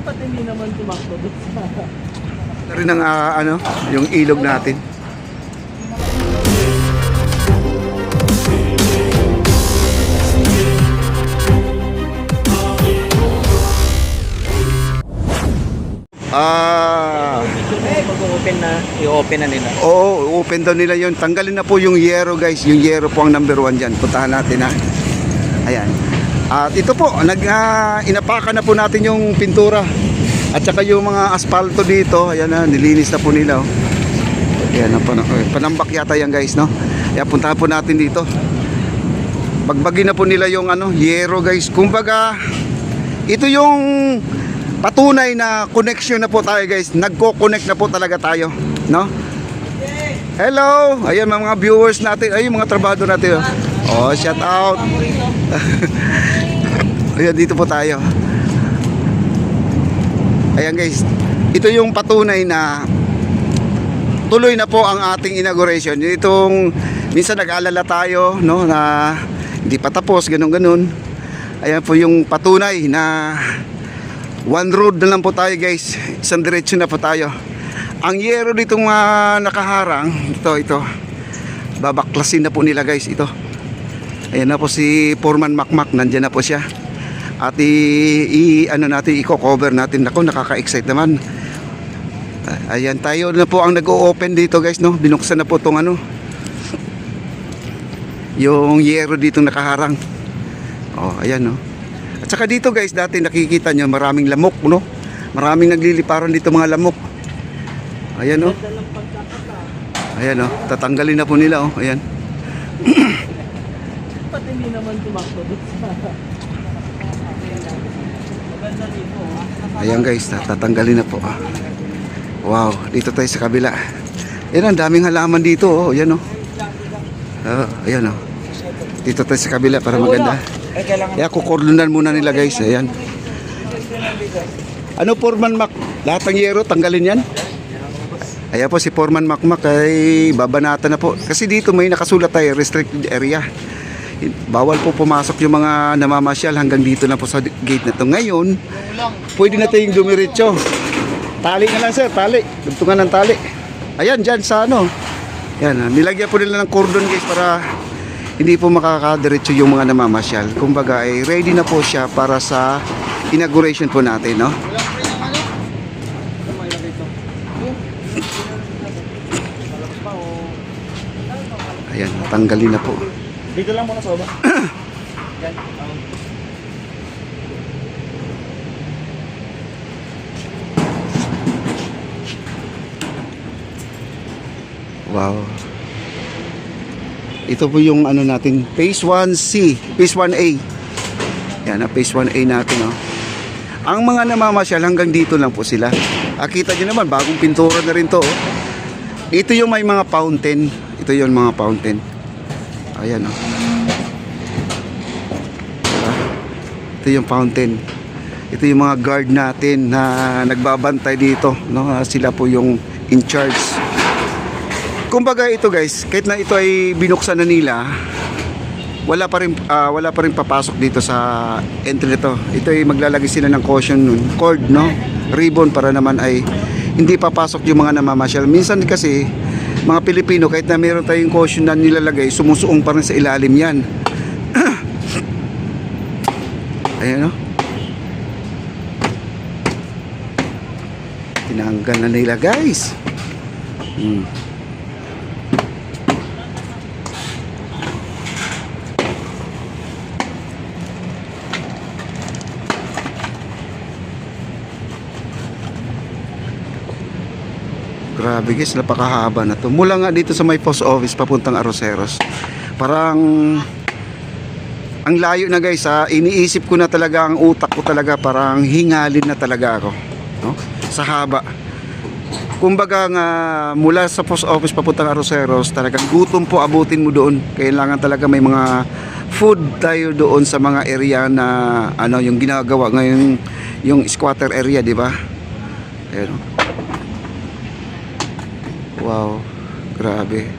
Ba't hindi naman tumakbo doon sa... rin ang ano, yung ilog natin. Mag-open na, i-open na nila. Oo, open daw nila yon. Tanggalin na po yung yero, guys. Yung yero po ang number 1 dyan. Puntahan natin, ha. Ayan. At ito po, inapakan na po natin yung pintura. At saka yung mga asfalto dito. Ayan na, nilinis na po nila, oh. Ayan na po. Panambak yata yan, guys, no? Kaya puntahan po natin dito. Bagbagi na po nila yung yero, guys. Kumbaga, ito yung patunay na connection na po tayo, guys. Nagko-connect na po talaga tayo, no? Hello! Ayan mga viewers natin. Ay, mga trabahador natin, oh. Oh, shout out. Ayan, dito po tayo. Ayan, guys. Ito yung patunay na tuloy na po ang ating inauguration. Itong minsan nag-alala tayo, no, na hindi pa tapos, ganun-ganun. Ayan po yung patunay na one road na lang po tayo, guys. Isang diretsyo na po tayo. Ang yero ditong nakaharang, ito. Babaklasin na po nila, guys, ito. Ayan na po si Foreman Makmak, nandiyan na po siya. At natin, i-cover natin. Ako, nakaka-excite naman. Ayan, tayo na po ang nag-o-open dito, guys, no? Binuksan na po tong yung yero dito nakaharang. Oh, ayan, no? At saka dito, guys, dati nakikita nyo maraming lamok, no? Maraming nagliliparan dito mga lamok. Ayan, no? Ayan, no? Tatanggalin na po nila, oh. Ayan. Ba't hindi naman tumakbo doon sa... Maganda dito, ha? Ayan, guys, tatanggalin na po. Wow, dito tayo sa kabila. Ayan, ang daming halaman dito, oh. Ayan, oh. Ayan, oh. Dito tayo sa kabila para maganda. Kaya kukordonan muna nila, guys. Ayan. Ano, Foreman Mac? Lahat ng yero, tanggalin yan? Ayan po si Foreman Makmak ay babanatan na po. Kasi dito may nakasulat tayo, restricted area. Bawal po pumasok yung mga namamasyal hanggang dito na po sa gate na to. Ngayon, pwede na tayong dumiretso. Tali na lang, sir, tali. Dugtungan ng tali. Ayan, dyan sa Ayan, nilagyan po nila ng cordon, guys, para hindi po makakadiretso yung mga namamasyal. Kumbaga ay ready na po siya para sa inauguration po natin, no? Ayan, tanggalin na po. Dito lang muna sa baba. Wow. Ito po yung natin, phase 1C, phase 1A. Yan, phase 1A natin, oh. Ang mga namamasyal hanggang dito lang po sila. Kita nyo naman, bagong pintura na rin to, oh. Ito yung may mga fountain. Ito yung mga fountain. Ayan, oh. Ito yung fountain. Ito yung mga guard natin na nagbabantay dito, no? Sila po yung in charge. Kumbaga ito, guys, kahit na ito ay binuksan na nila, wala pa rin papasok dito sa entry nito. Ito ay maglalagay sila ng caution cord, no? Ribbon para naman ay hindi papasok yung mga namamasyal. Minsan kasi mga Pilipino, kahit na meron tayong caution na nilalagay, sumusuong pa rin sa ilalim yan. Ayan, no? Tinanggal na nila, guys. Grabe, guys, napakahaba na to. Mula nga dito sa may post office papuntang Arroceros. Parang ang layo na, guys, ha. Iniisip ko na talaga, ang utak ko talaga parang hingalin na talaga ako, no? Sa haba. Kumbaga nga mula sa post office papuntang Arroceros, talagang gutom po abutin mo doon. Kailangan talaga may mga food tayo doon sa mga area na yung ginagawa ngayon, yung squatter area, di ba? Ayun. Wow, grabe.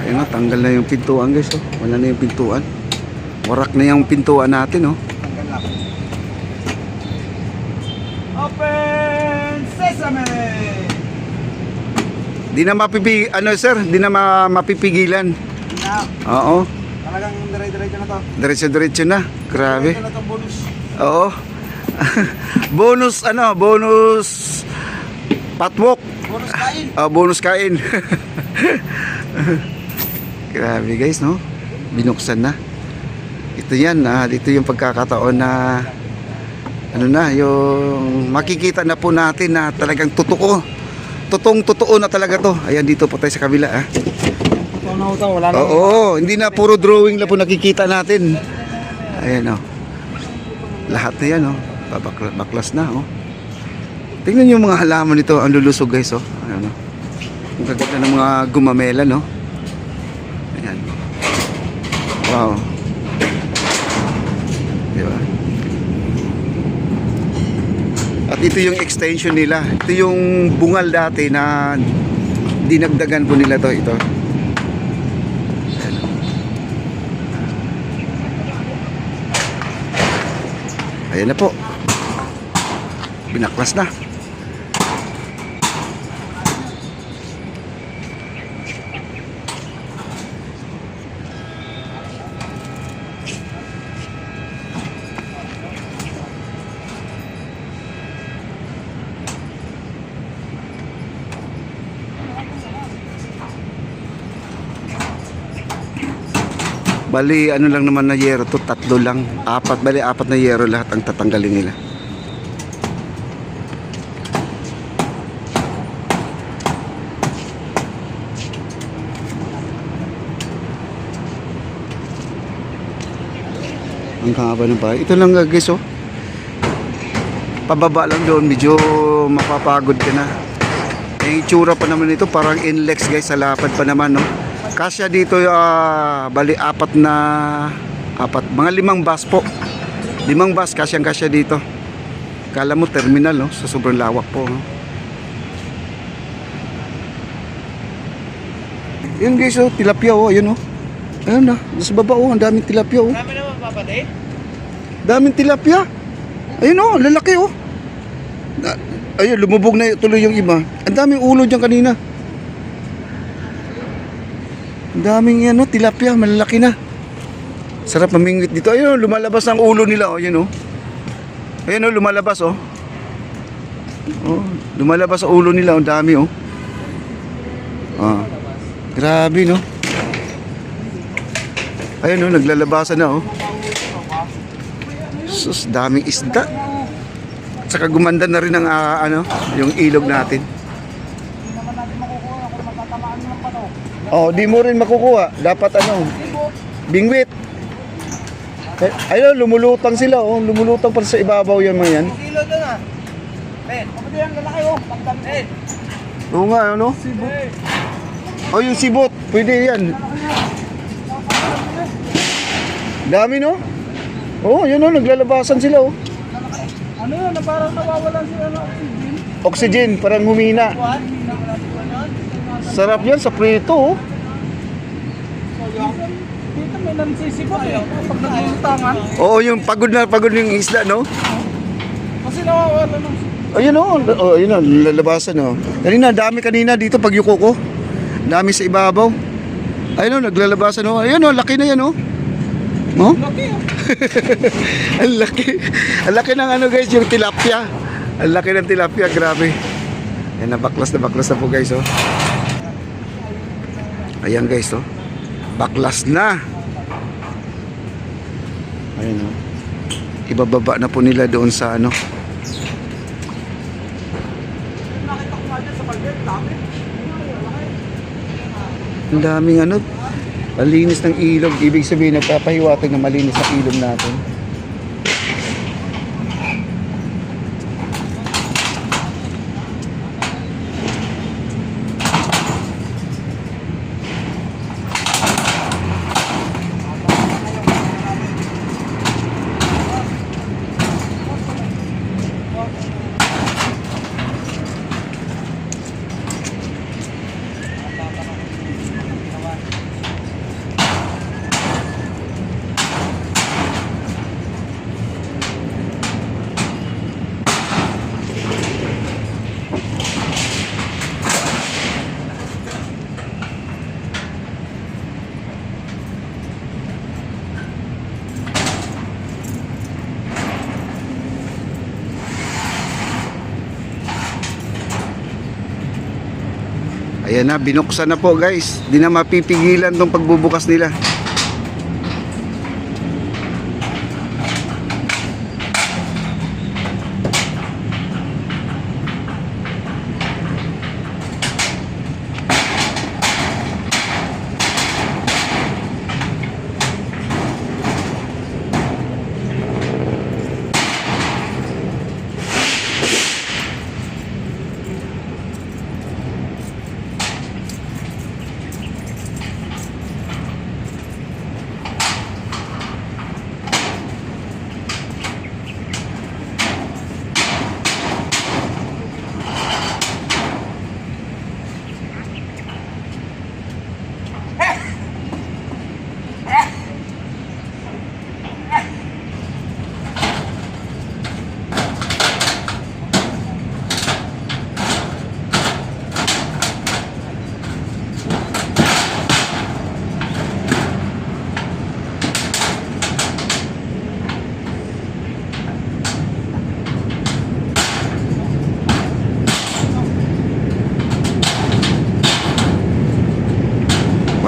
Ayun na, tanggal na yung pintuan guys. Oh. Wala na yung pintuan. Warak na yung pintuan natin. Oh. Open Sesame! Di na di na mapipigilan. Na, Oo. talagang dire-diretso na to. Diretso-diretso na. Grabe. Diretso na to bonus. Oo. bonus patwalk. Bonus kain. Bonus kain. Grabe guys, no? Binuksan na. Ito yan, dito yung pagkakataon na yung makikita na po natin na talagang totoo. Totoo na talaga to. Ayan, dito po tayo sa kabila, Ito na ito, wala na. Oo, hindi na puro drawing lang po nakikita natin. Ayan, lahat na yan, baklas na, Tingnan yung mga halaman nito, ang lulusog guys, Ayan, ang gaganda ng mga gumamela, Ayan. Wow. Diba? At ito yung extension nila. Ito yung bungal dati na dinagdagan po nila ito. Ayan na po. Binaklas na. Bali, ano lang naman na yero to, 3 lang. 4 na yero lahat ang tatanggalin nila. Ang haba ng bahay. Ito lang guys, Pababa lang doon, medyo mapapagod ka na. Yung itsura pa naman ito, parang inlex guys, sa lapad pa naman, Kasya dito, bali 4, mga 5 bus po. 5 bus, kasya dito. Kala mo terminal, sa sobrang lawak po. Yun guys, tilapia, ayun, Ayun na, sa baba, ang daming tilapia, Marami naman papatay. Daming tilapia. Ayun, lalaki, Ayun, lumubog na tuloy yung iba. Ang daming ulo dyan kanina. Ang daming tilapia, malalaki na. Sarap mamingwit dito. Ayun, lumalabas ang ulo nila, Ayun, Ayun, lumalabas, lumalabas ang ulo nila, ang dami, Grabe, Ayun, naglalabasan na, Sus, daming isda. At saka gumanda na rin ang yung ilog natin. Di mo rin makukuha. Dapat bingwit. Ayun, lumulutang sila, lumulutang pa sa ibabaw yan mga yan. Kilo doon Ben, kapatid ang lalaki Ben. Oo nga, Sibot. Yung sibot. Pwede yan. Dami, yan, naglalabasan sila, Ano yun, parang nawawalan sila ng oxygen. Oxygen, parang humina. Sarap yan sa prito, Dito may nansisibot pag naglutangan. Oo, yung pagod yung isla, Kasi nawawalan ng Ayun, ayun, lalabasan, Kanina, dami kanina dito pag yuko ko. Dami sa ibabaw. Ayun, naglalabasan, Ayun, laki na yan, laki, Ang laki. Ang laki ng guys, yung tilapia. Ang laki ng tilapia, grabe. Yan, baklas na po guys, Ayan guys, baklas na. Ayun, ibababa na po nila doon sa Nakita ko nga dyan sa Palbert, dami. Ang daming malinis ng ilog. Ibig sabihin, nagpapahiwatig na malinis ang ilog natin. Ayan na, binuksan na po guys. Di na mapipigilan tong pagbubukas nila.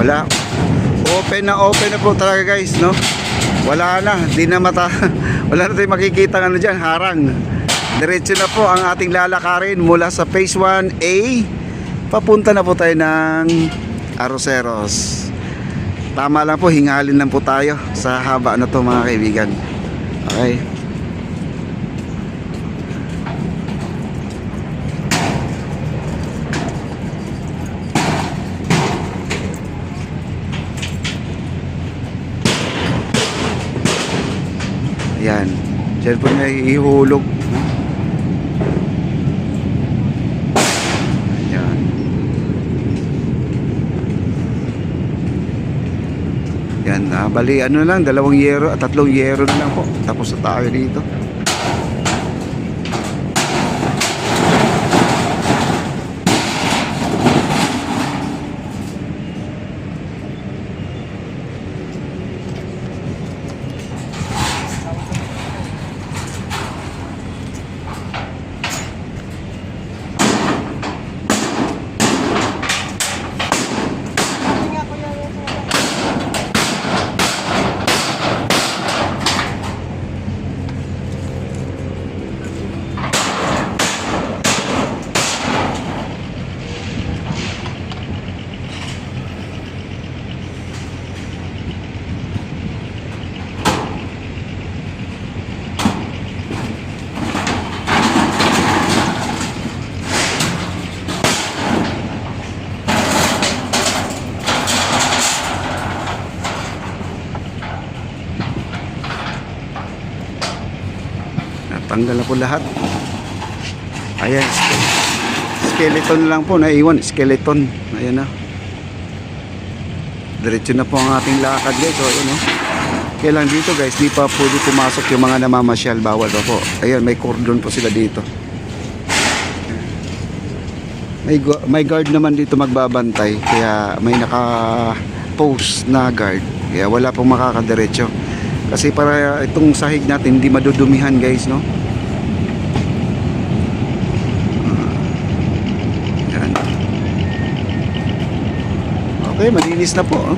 Wala. Open na po talaga guys, no? Wala na, di na mata. Wala na tayong makikita ano diyan, harang. Diretso na po ang ating lalakarin mula sa Phase 1A. Papunta na po tayo ng Arroceros. Tama lang po, hingalin lang po tayo sa haba na to mga kaibigan. Okay. Yan. Diyan po na ihulog. Yan. Yan. Bali ano lang, 2 yero at 3 yero na lang po. Tapos na tayo dito. Tanggal na po lahat. Ayan, skeleton lang po naiwan, skeleton. Ayan na. Diretso na po ang ating lakad guys. So ayan, no? Kaya lang dito guys, di pa pwede pumasok yung mga namamasyal, bawal pa po. Ayan, may cordon po sila dito. May guard naman dito magbabantay, kaya may naka-post na guard. Kaya wala pong makakadiretso. Kasi para itong sahig natin hindi madudumihan guys, no? Yan. Okay, malinis na po. Oh.